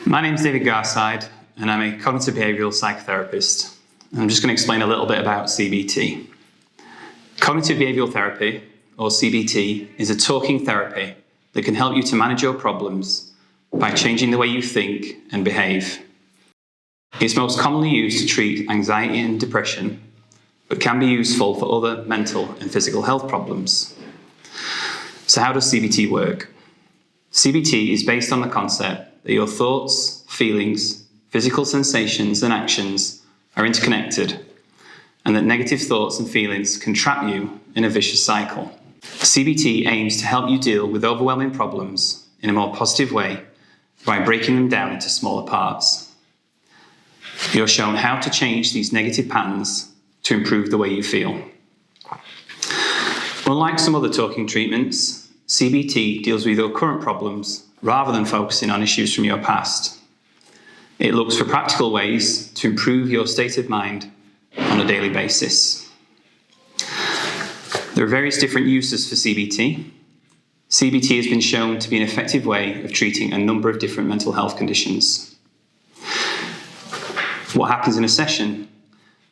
My name is David Garside, and I'm a cognitive behavioural psychotherapist. I'm just going to explain a little bit about CBT. Cognitive behavioural therapy, or CBT, is a talking therapy that can help you to manage your problems by changing the way you think and behave. It's most commonly used to treat anxiety and depression, but can be useful for other mental and physical health problems. So how does CBT work? CBT is based on the concept that your thoughts, feelings, physical sensations and actions are interconnected, and that negative thoughts and feelings can trap you in a vicious cycle. CBT aims to help you deal with overwhelming problems in a more positive way by breaking them down into smaller parts. You're shown how to change these negative patterns to improve the way you feel. Unlike some other talking treatments, CBT deals with your current problems rather than focusing on issues from your past. It looks for practical ways to improve your state of mind on a daily basis. There are various different uses for CBT. CBT has been shown to be an effective way of treating a number of different mental health conditions. What happens in a session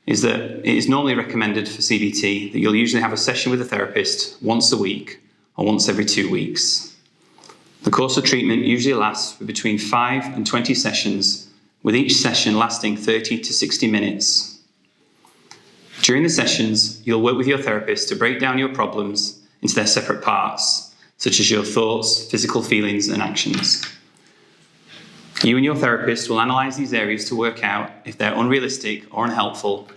is that it is normally recommended for CBT that you'll usually have a session with a therapist once a week or once every 2 weeks. The course of treatment usually lasts for between 5 and 20 sessions, with each session lasting 30 to 60 minutes. During the sessions, you'll work with your therapist to break down your problems into their separate parts, such as your thoughts, physical feelings, and actions. You and your therapist will analyse these areas to work out if they're unrealistic or unhelpful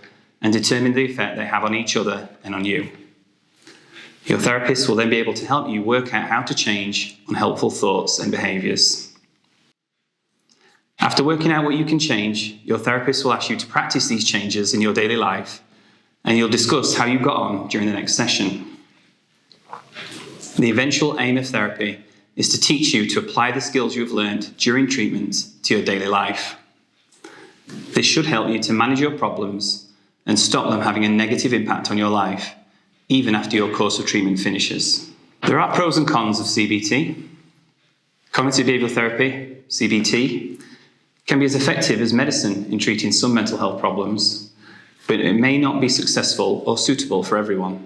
and determine the effect they have on each other and on you. Your therapist will then be able to help you work out how to change unhelpful thoughts and behaviours. After working out what you can change, your therapist will ask you to practice these changes in your daily life, and you'll discuss how you got on during the next session. The eventual aim of therapy is to teach you to apply the skills you've learned during treatment to your daily life. This should help you to manage your problems and stop them having a negative impact on your life, even after your course of treatment finishes. There are pros and cons of CBT. Cognitive behavioural therapy, CBT, can be as effective as medicine in treating some mental health problems, but it may not be successful or suitable for everyone.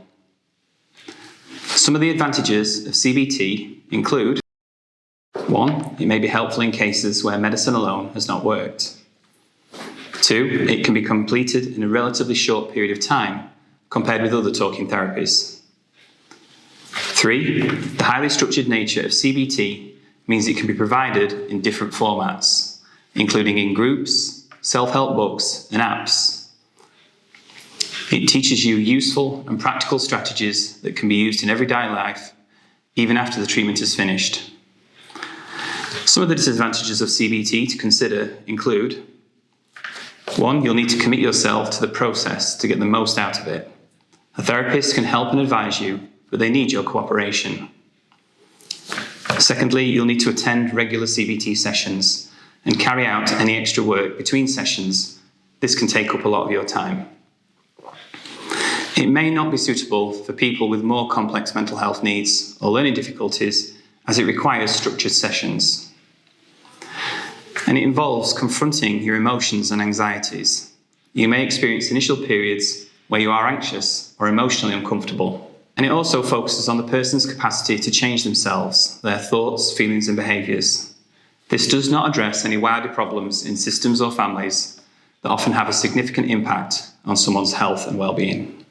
Some of the advantages of CBT include: 1, it may be helpful in cases where medicine alone has not worked. 2, it can be completed in a relatively short period of time compared with other talking therapies. 3, the highly structured nature of CBT means it can be provided in different formats, including in groups, self-help books, and apps. It teaches you useful and practical strategies that can be used in everyday life, even after the treatment is finished. Some of the disadvantages of CBT to consider include: 1, you'll need to commit yourself to the process to get the most out of it. A therapist can help and advise you, but they need your cooperation. Secondly, you'll need to attend regular CBT sessions and carry out any extra work between sessions. This can take up a lot of your time. It may not be suitable for people with more complex mental health needs or learning difficulties, as it requires structured sessions. And it involves confronting your emotions and anxieties. You may experience initial periods where you are anxious or emotionally uncomfortable. And it also focuses on the person's capacity to change themselves, their thoughts, feelings, and behaviours. This does not address any wider problems in systems or families that often have a significant impact on someone's health and well-being.